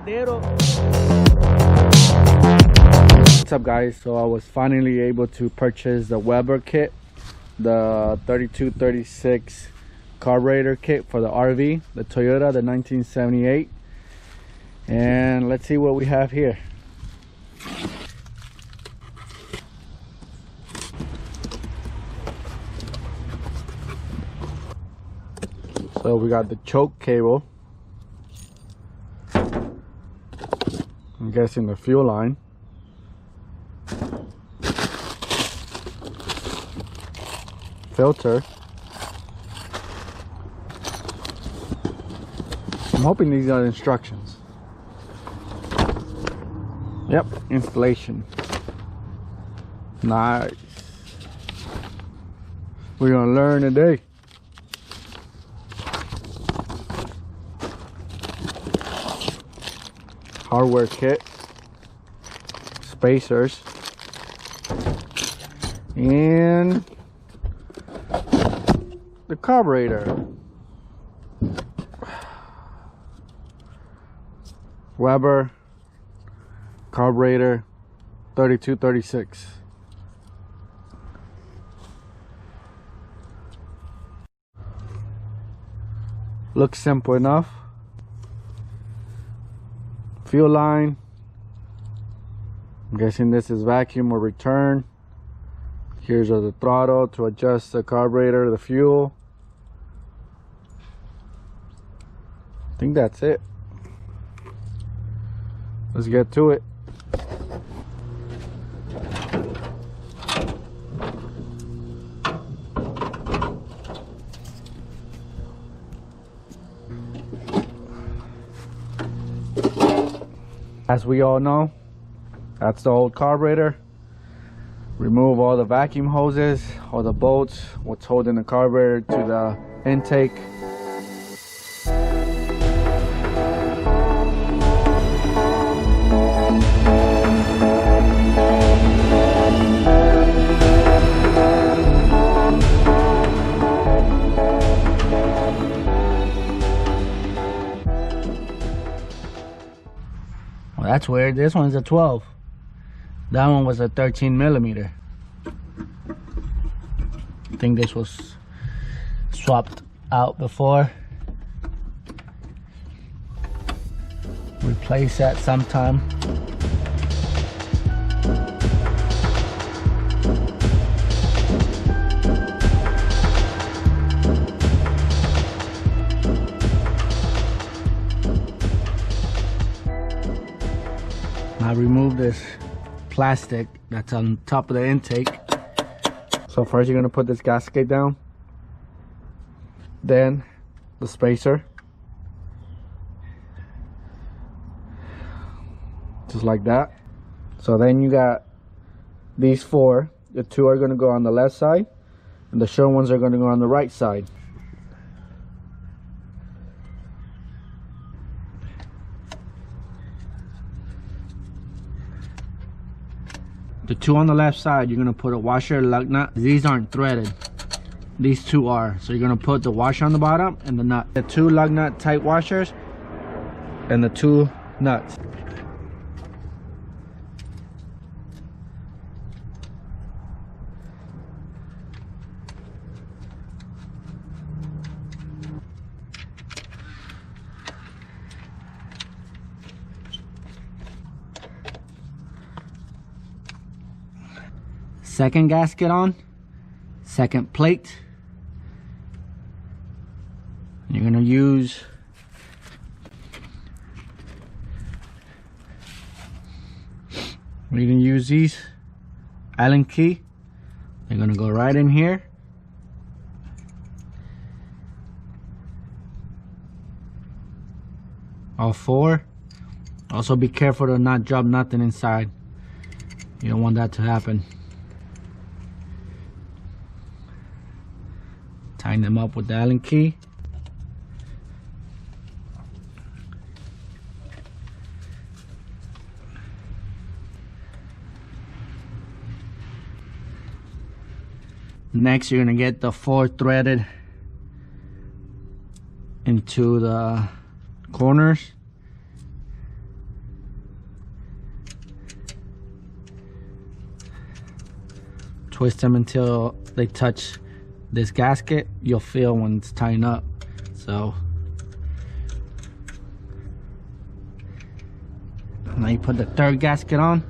What's up guys? So I was finally able to purchase the Webber kit, the 3236 carburetor kit for the RV, the Toyota, the 1978. And let's see what we have here. So we got the choke cable, I'm guessing the fuel line, filter. I'm hoping these are instructions. Yep, installation. Nice. We're gonna learn today. Hardware kit, spacers, and the carburetor. Webber carburetor 3236. Looks simple enough. Fuel line, I'm guessing this is vacuum or return. Here's the throttle to adjust the carburetor, the fuel. I think that's it. Let's get to it. As we all know, that's the old carburetor. Remove all the vacuum hoses, all the bolts, what's holding the carburetor to the intake. Well, that's weird. This one's a 12. That one was a 13 millimeter. I think this was swapped out before. Replace that sometime. I remove this plastic that's on top of the intake. So first you're gonna put this gasket down, then the spacer, just like that. So then you got these four. The two are gonna go on the left side and the short ones are gonna go on the right side. The two on the left side, you're gonna put a washer lug nut. These aren't threaded. These two are. So you're gonna put the washer on the bottom and the nut. The two lug nut type washers and the two nuts. Second gasket on, second plate. You're gonna use these Allen key. They're gonna go right in here. All four. Also be careful to not drop nothing inside. You don't want that to happen. Tighten them up with the Allen key. Next, you're gonna get the four threaded into the corners. Twist them until they touch this gasket. You'll feel when it's tying up. So now you put the third gasket on.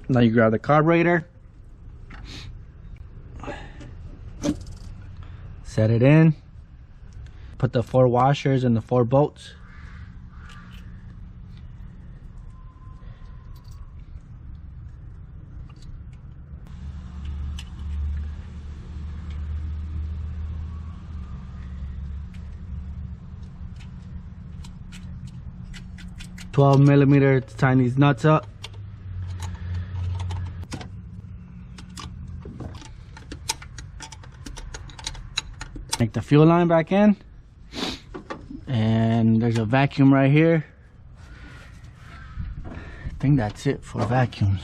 Now you grab the carburetor, set it in, put the 4 washers and the 4 bolts. $12mm to tighten these nuts up. Make the fuel line back in, and there's a vacuum right here. I think that's it for vacuums.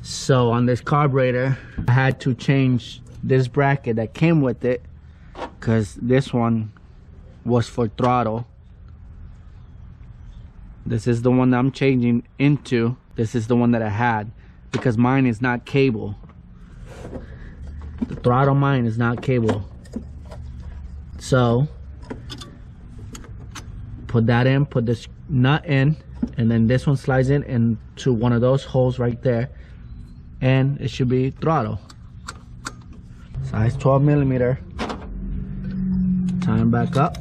So on this carburetor, I had to change this bracket that came with it, because this one was for throttle. This is the one that I'm changing into. This is the one that I had, because mine is not cable. The throttle mine is not cable. So put that in, put this nut in, and then this one slides in into one of those holes right there, and it should be throttle. Size 12mm. Tie them back up.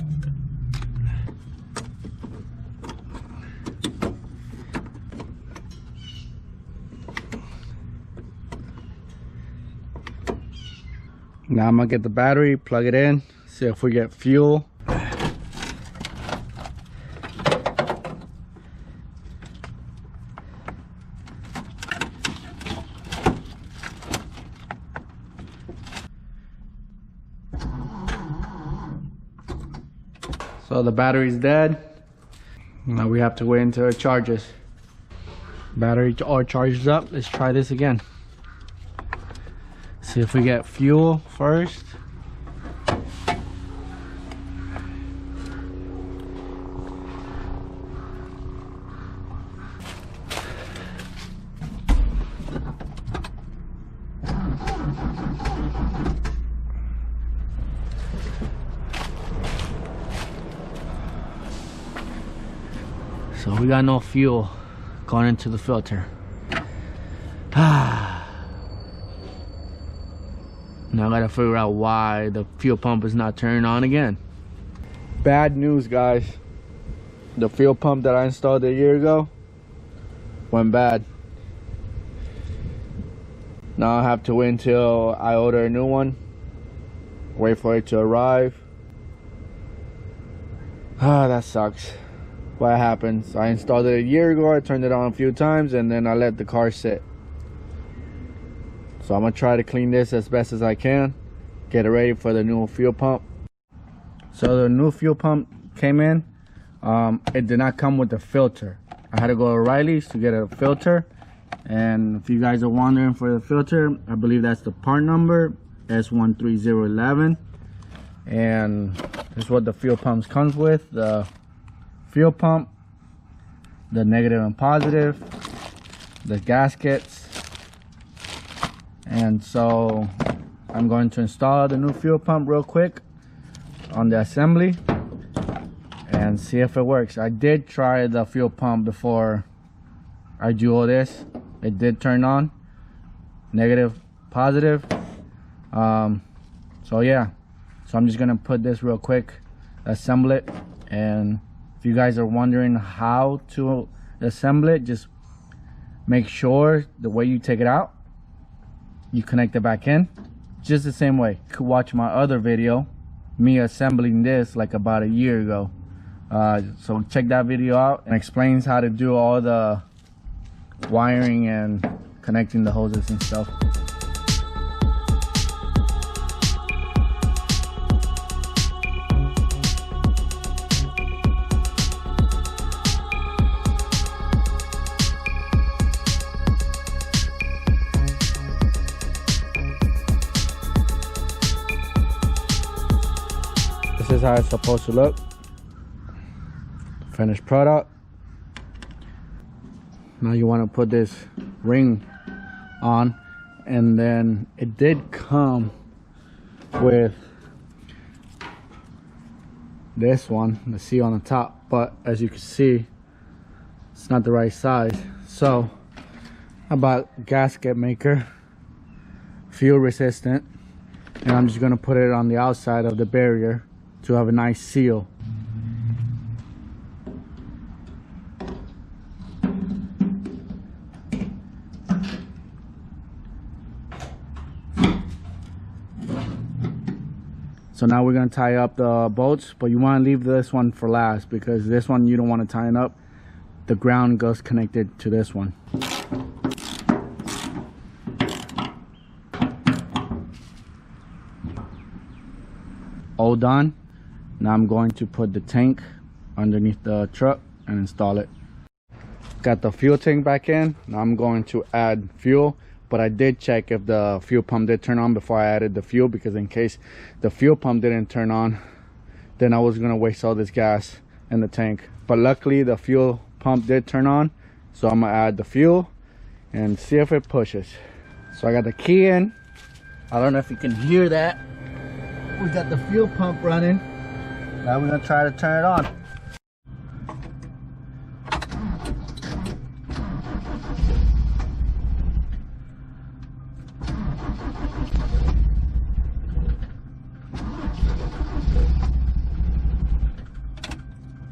Now I'm gonna get the battery, plug it in, see if we get fuel. So the battery's dead. Now we have to wait until it charges. Battery all charges up. Let's try this again. See if we get fuel first. So we got no fuel going into the filter. Now I gotta figure out why the fuel pump is not turning on again. Bad news, guys. The fuel pump that I installed a year ago went bad. Now I have to wait until I order a new one. Wait for it to arrive. That sucks. What happens? I installed it a year ago. I turned it on a few times and then I let the car sit. So I'm gonna try to clean this as best as I can, get it ready for the new fuel pump. So the new fuel pump came in. It did not come with the filter. I had to go to O'Reilly's to get a filter. And if you guys are wondering for the filter, I believe that's the part number S13011. And this is what the fuel pumps comes with: the fuel pump, the negative and positive, the gaskets. And so I'm going to install the new fuel pump real quick on the assembly and see if it works. I did try the fuel pump before I do all this. It did turn on, negative, positive. So yeah, so I'm just gonna put this real quick, assemble it. And if you guys are wondering how to assemble it, just make sure the way you take it out, you connect it back in just the same way. You could watch my other video, me assembling this like about a year ago. So check that video out, and explains how to do all the wiring and connecting the hoses and stuff. This is how it's supposed to look. Finished product. Now you want to put this ring on. And then it did come with this one, the seal on the top, but as you can see, it's not the right size. So I bought gasket maker, fuel resistant, and I'm just gonna put it on the outside of the barrier to have a nice seal. So now we're gonna tie up the bolts, but you wanna leave this one for last because this one you don't wanna tie it up. The ground goes connected to this one. All done. Now I'm going to put the tank underneath the truck and install it. Got the fuel tank back in. Now I'm going to add fuel, but I did check if the fuel pump did turn on before I added the fuel, because in case the fuel pump didn't turn on, then I was gonna waste all this gas in the tank. But luckily the fuel pump did turn on, so I'm gonna add the fuel and see if it pushes. So I got the key in. I don't know if you can hear that. We got the fuel pump running. Now we're gonna try to turn it on.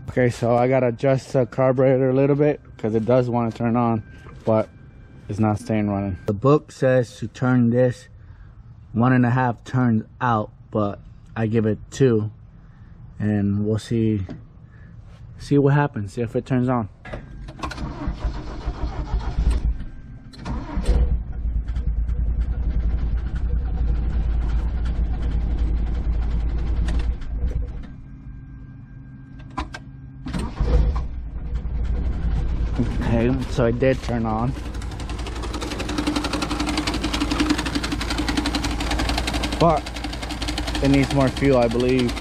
Okay, so I gotta adjust the carburetor a little bit because it does want to turn on, but it's not staying running. The book says to turn this 1.5 turns out, but I give it 2, and we'll see what happens, see if it turns on. Okay, so it did turn on. But it needs more fuel, I believe.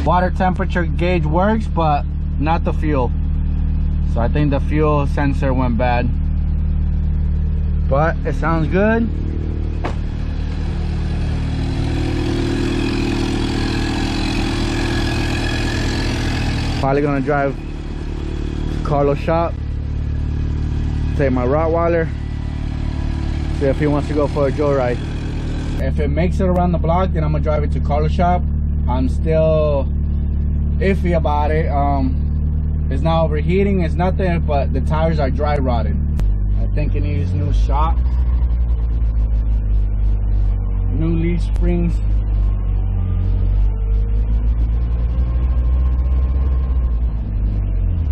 Water temperature gauge works, but not the fuel. So I think the fuel sensor went bad. But it sounds good. Probably gonna drive to Carlos' shop, take my Rottweiler, see if he wants to go for a joyride. If it makes it around the block, then I'm gonna drive it to Carlos' shop. I'm still iffy about it. It's not overheating, it's nothing, but the tires are dry rotted. I think it needs new shocks, new leaf springs.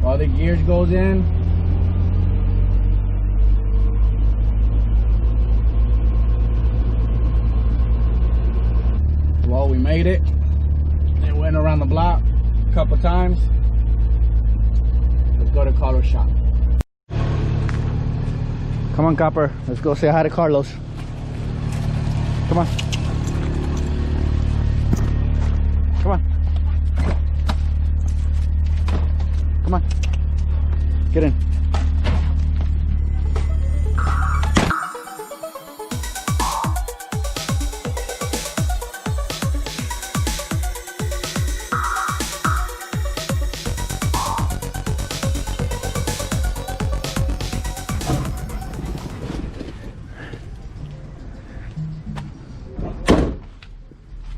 All the gears goes in. Well, we made it. It went around the block a couple times. Let's go to Carlos' shop. Come on, Copper. Let's go say hi to Carlos. Come on. Come on. Come on. Get in.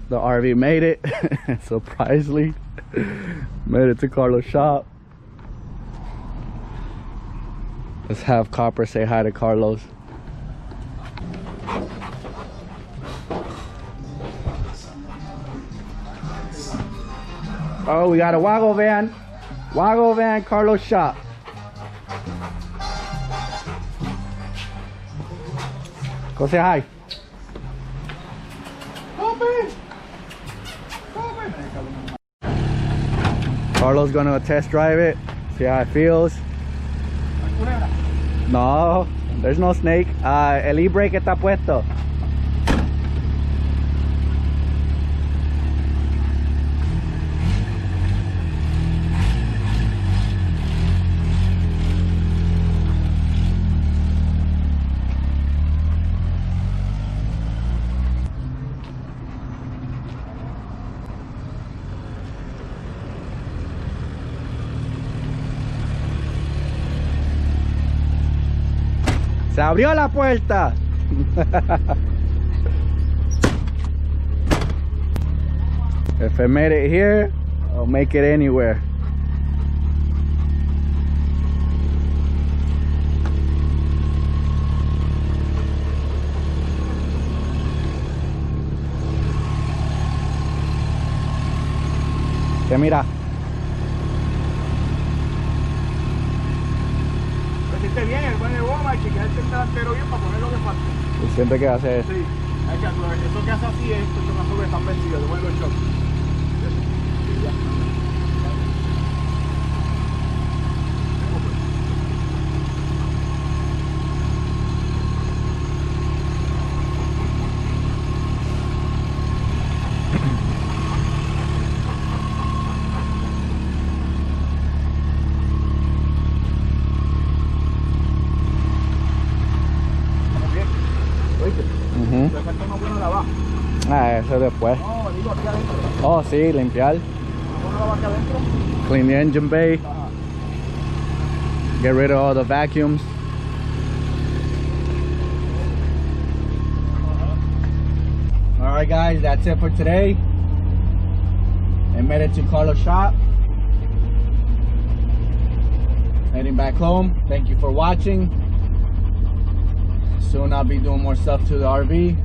The RV made it. Surprisingly, made it to Carlos' shop. Let's have Copper say hi to Carlos. Oh, we got a Wago van. Wago van, Carlos' shop. Go say hi. Carlos gonna test drive it, see how it feels. No, there's no snake. El e-brake está puesto. Se abrió la puerta. If I made it here, I'll make it anywhere. Que mira. Bien, el buen de goma, hay que quedarse el delantero bien para poner lo que falta. Y siempre que hace Sí, hay que hacer esto que hace así es esto que hace que están vencidos, le vuelvo el shock. Sí, ya. Ah, eso después. No, digo aquí adentro. Oh, sí, limpiar. ¿Cómo aquí adentro? Clean the engine bay. Get rid of all the vacuums. Alright guys, that's it for today. I made it to Carlos' shop. Heading back home. Thank you for watching. Soon I'll be doing more stuff to the RV.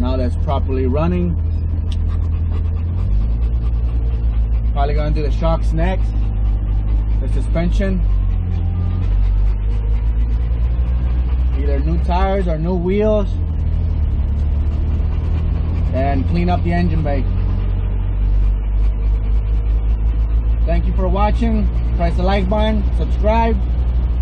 Now that's properly running. Probably gonna do the shocks next. The suspension. Either new tires or new wheels. And clean up the engine bay. Thank you for watching. Press the like button, subscribe.